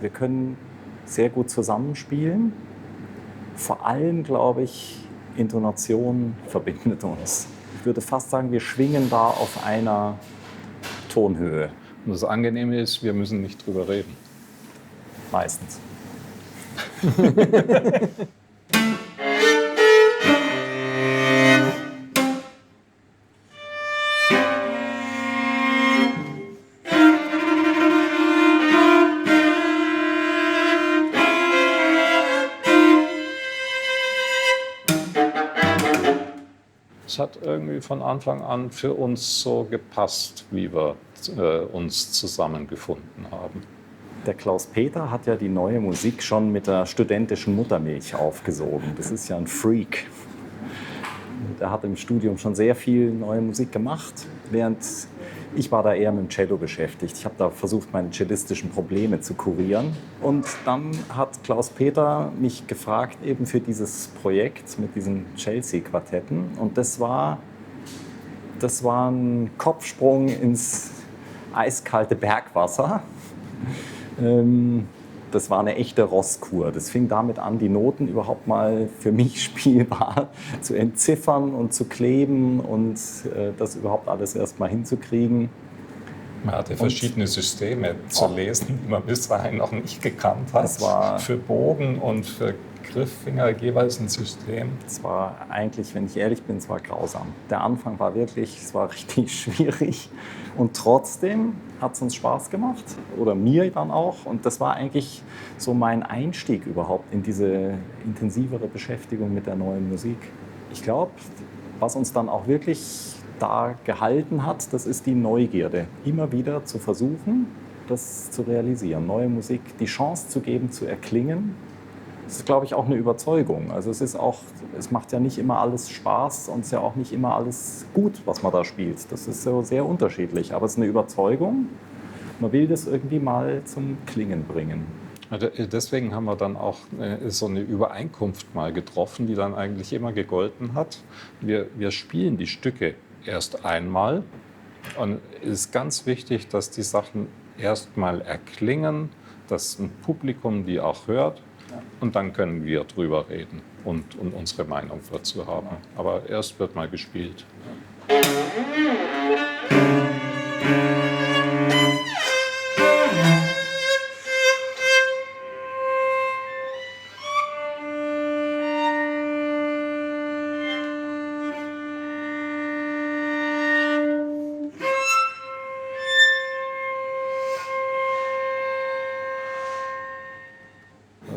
Wir können sehr gut zusammenspielen. Vor allem, glaube ich, Intonation verbindet uns. Ich würde fast sagen, wir schwingen da auf einer Tonhöhe. Und das Angenehme ist, wir müssen nicht drüber reden. Meistens. Es hat irgendwie von Anfang an für uns so gepasst, wie wir uns zusammengefunden haben. Der Klaus-Peter hat ja die neue Musik schon mit der studentischen Muttermilch aufgesogen. Das ist ja ein Freak. Der hat im Studium schon sehr viel neue Musik gemacht, während ich war da eher mit dem Cello beschäftigt. Ich habe da versucht, meine cellistischen Probleme zu kurieren. Und dann hat Klaus-Peter mich gefragt, eben für dieses Projekt mit diesen Chelsea-Quartetten. Und das war ein Kopfsprung ins eiskalte Bergwasser. Das war eine echte Rosskur. Das fing damit an, die Noten überhaupt mal für mich spielbar zu entziffern und zu kleben und das überhaupt alles erst mal hinzukriegen. Man hatte verschiedene Systeme zu lesen, die man bis dahin noch nicht gekannt hat. Das war für Bogen und für Grifffinger jeweils ein System. Es war eigentlich, wenn ich ehrlich bin, es war grausam. Der Anfang war wirklich, es war richtig schwierig. Und trotzdem hat es uns Spaß gemacht, oder mir dann auch. Und das war eigentlich so mein Einstieg überhaupt in diese intensivere Beschäftigung mit der neuen Musik. Ich glaube, was uns dann auch wirklich da gehalten hat, das ist die Neugierde. Immer wieder zu versuchen, das zu realisieren. Neue Musik, die Chance zu geben, zu erklingen. Das ist, glaube ich, auch eine Überzeugung. Also es macht ja nicht immer alles Spaß und es ist ja auch nicht immer alles gut, was man da spielt. Das ist so sehr unterschiedlich. Aber es ist eine Überzeugung. Man will das irgendwie mal zum Klingen bringen. Deswegen haben wir dann auch so eine Übereinkunft mal getroffen, die dann eigentlich immer gegolten hat. Wir spielen die Stücke erst einmal. Und es ist ganz wichtig, dass die Sachen erst mal erklingen, dass ein Publikum die auch hört. Und dann können wir drüber reden und unsere Meinung dazu haben. Aber erst wird mal gespielt.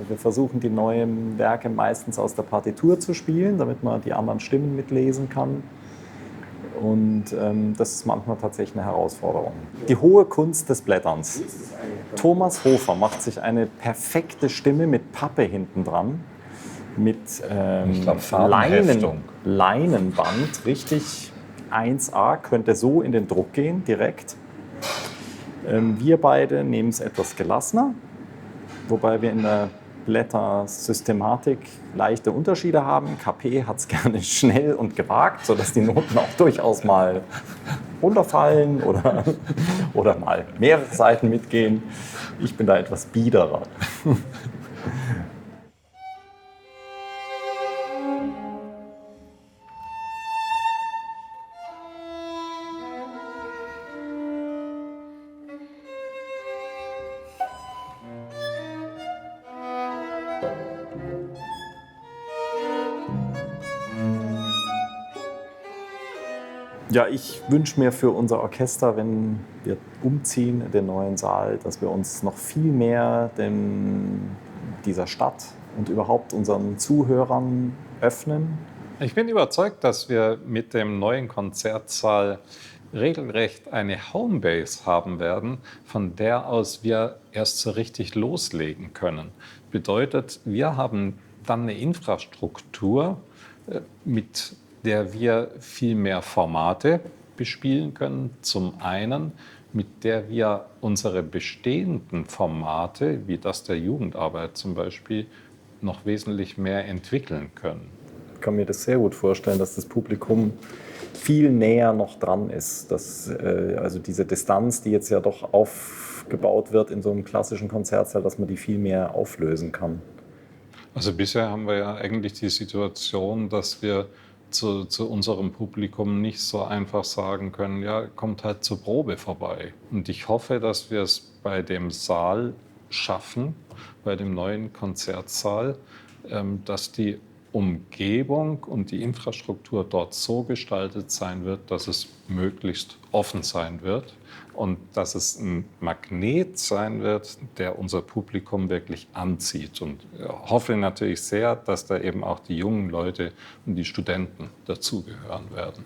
Wir versuchen, die neuen Werke meistens aus der Partitur zu spielen, damit man die anderen Stimmen mitlesen kann. Und das ist manchmal tatsächlich eine Herausforderung. Die hohe Kunst des Blätterns. Thomas Hofer macht sich eine perfekte Stimme mit Pappe hinten dran, mit Leinenband, richtig 1A, könnte so in den Druck gehen, direkt. Wir beide nehmen es etwas gelassener, wobei wir in der Blättersystematik leichte Unterschiede haben. KP hat es gerne schnell und gewagt, sodass die Noten auch durchaus mal runterfallen oder mal mehrere Seiten mitgehen. Ich bin da etwas biederer. Ja, ich wünsche mir für unser Orchester, wenn wir umziehen in den neuen Saal, dass wir uns noch viel mehr dieser Stadt und überhaupt unseren Zuhörern öffnen. Ich bin überzeugt, dass wir mit dem neuen Konzertsaal regelrecht eine Homebase haben werden, von der aus wir erst so richtig loslegen können. Bedeutet, wir haben dann eine Infrastruktur, mit der wir viel mehr Formate bespielen können. Zum einen, mit der wir unsere bestehenden Formate, wie das der Jugendarbeit zum Beispiel, noch wesentlich mehr entwickeln können. Ich kann mir das sehr gut vorstellen, dass das Publikum viel näher noch dran ist. Also diese Distanz, die jetzt ja doch aufgebaut wird in so einem klassischen Konzertsaal, dass man die viel mehr auflösen kann. Also bisher haben wir ja eigentlich die Situation, dass wir zu unserem Publikum nicht so einfach sagen können, ja, kommt halt zur Probe vorbei. Und ich hoffe, dass wir es bei dem Saal schaffen, bei dem neuen Konzertsaal, dass die Umgebung und die Infrastruktur dort so gestaltet sein wird, dass es möglichst offen sein wird und dass es ein Magnet sein wird, der unser Publikum wirklich anzieht. Und ich hoffe natürlich sehr, dass da eben auch die jungen Leute und die Studenten dazugehören werden.